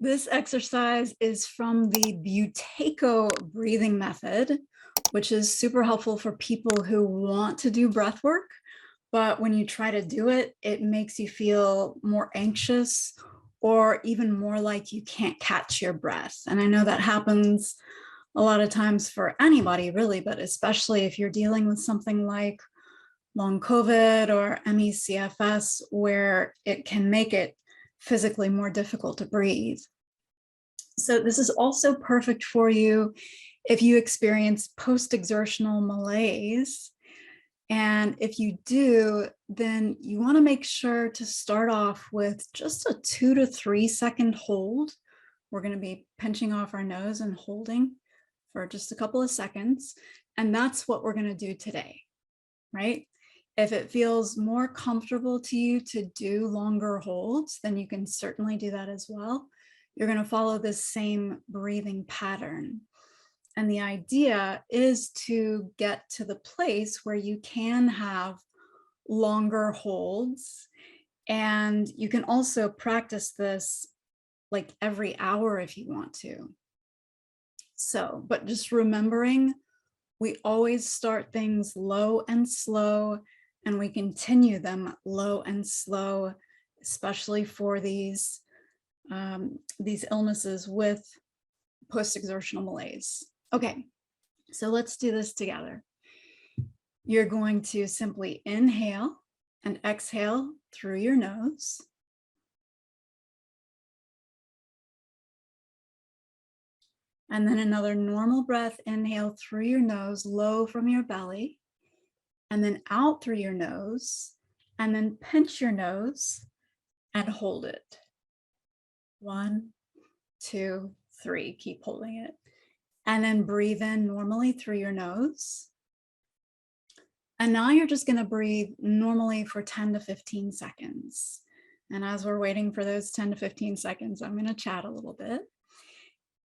This exercise is from the Buteyko breathing method, which is super helpful for people who want to do breath work, but when you try to do it, it makes you feel more anxious or even more like you can't catch your breath. And I know that happens a lot of times for anybody really, but especially if you're dealing with something like long COVID or ME/CFS, where it can make it physically more difficult to breathe. So this is also perfect for you if you experience post-exertional malaise. And if you do, then you want to make sure to start off with just a 2 to 3 second hold. We're going to be pinching off our nose and holding for just a couple of seconds. And that's what we're going to do today, right? If it feels more comfortable to you to do longer holds, then you can certainly do that as well. You're going to follow this same breathing pattern. And the idea is to get to the place where you can have longer holds. And you can also practice this like every hour if you want to. So, but just remembering, we always start things low and slow, and we continue them low and slow, especially for these illnesses with post-exertional malaise. Okay, so let's do this together. You're going to simply inhale and exhale through your nose. And then another normal breath, inhale through your nose, low from your belly, and then out through your nose, and then pinch your nose and hold it. 1, 2, 3, keep holding it. And then breathe in normally through your nose. And now you're just going to breathe normally for 10 to 15 seconds. And as we're waiting for those 10 to 15 seconds, I'm going to chat a little bit.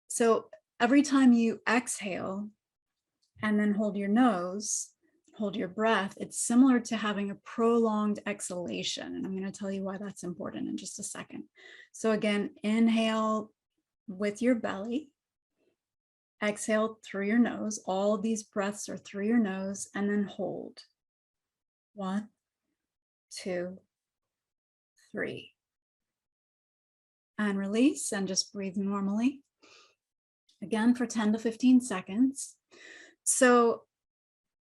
So every time you exhale and then hold your nose, hold your breath, it's similar to having a prolonged exhalation. And I'm going to tell you why that's important in just a second. So again, inhale with your belly. Exhale through your nose. All of these breaths are through your nose, and then hold. 1, 2, 3. And release, and just breathe normally. Again for 10 to 15 seconds. So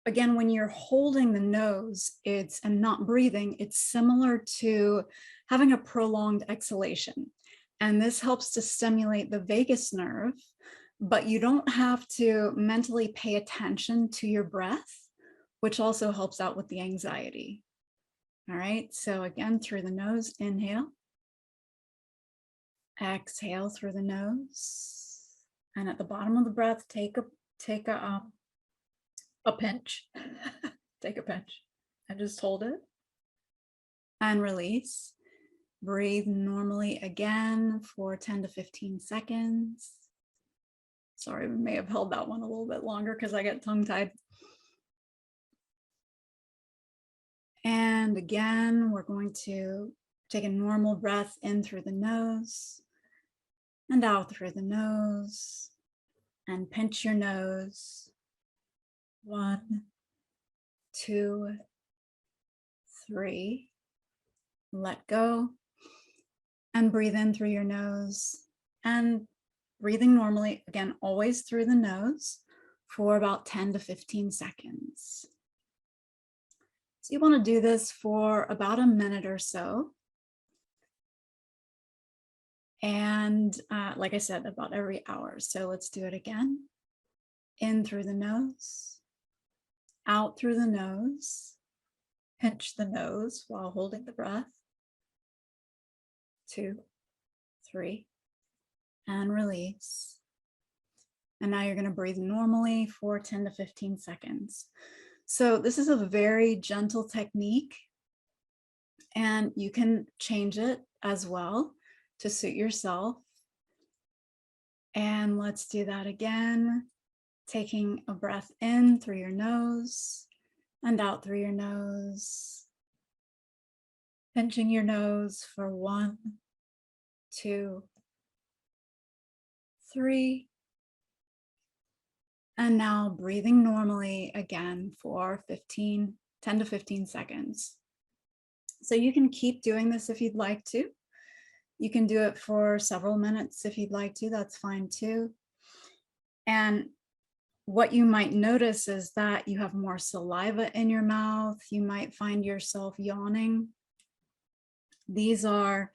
again, when you're holding the nose, and not breathing, it's similar to having a prolonged exhalation. And this helps to stimulate the vagus nerve, but you don't have to mentally pay attention to your breath, which also helps out with the anxiety. All right, so again, through the nose, inhale. Exhale through the nose. And at the bottom of the breath, take a pinch. Take a pinch and just hold it. And release. Breathe normally again for 10 to 15 seconds. Sorry, we may have held that one a little bit longer because I get tongue-tied. And again, we're going to take a normal breath in through the nose and out through the nose, and pinch your nose. 1, 2, 3. Let go and breathe in through your nose, and breathing normally, again, always through the nose for about 10 to 15 seconds. So you want to do this for about a minute or so. And like I said, about every hour. So let's do it again. In through the nose, out through the nose, pinch the nose while holding the breath. 2, 3. And release. And now you're going to breathe normally for 10 to 15 seconds. So this is a very gentle technique, and you can change it as well to suit yourself. And let's do that again. Taking a breath in through your nose and out through your nose. Pinching your nose for 1, 2, 3. And now breathing normally again for 10 to 15 seconds. So you can keep doing this if you'd like to. You can do it for several minutes if you'd like to, that's fine too. And what you might notice is that you have more saliva in your mouth. You might find yourself yawning. These are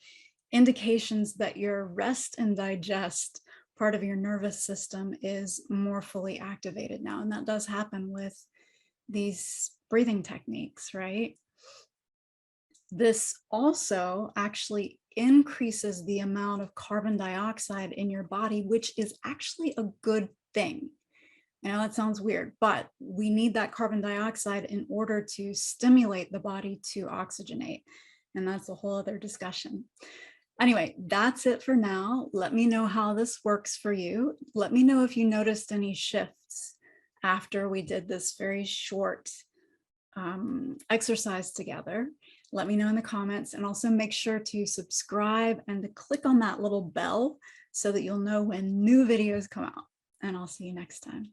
indications that your rest and digest part of your nervous system is more fully activated now. And that does happen with these breathing techniques, right? This also actually increases the amount of carbon dioxide in your body, which is actually a good thing. I know that sounds weird, but we need that carbon dioxide in order to stimulate the body to oxygenate. And that's a whole other discussion. Anyway, that's it for now. Let me know how this works for you. Let me know if you noticed any shifts after we did this very short exercise together. Let me know in the comments, and also make sure to subscribe and to click on that little bell so that you'll know when new videos come out. And I'll see you next time.